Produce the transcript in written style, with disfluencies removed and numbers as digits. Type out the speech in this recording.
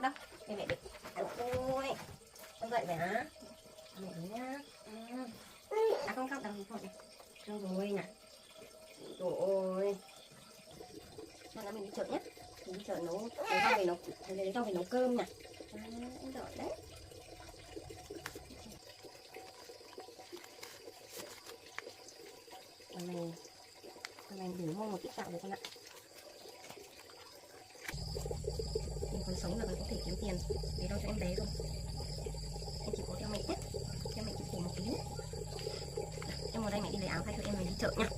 đâu. Đây mẹ được. Ôi, con dậy mẹ hả? Mẹ đấy nhá. À không khóc đâu, không này. Đâu rồi nè. Trời ơi. Sao mình đi chợ nhé. Mình đi chợ nấu rau về nấu cơm nè. Em đợi đấy. Con này để mua một ít gạo được con ạ. Mình còn sống là mình có thể kiếm tiền để đâu cho em bé rồi. Em chỉ có theo mẹ nhé. Theo mẹ chỉ khổ một tí. Em vào đây mẹ đi lấy áo thay cho em, mình đi chợ nha.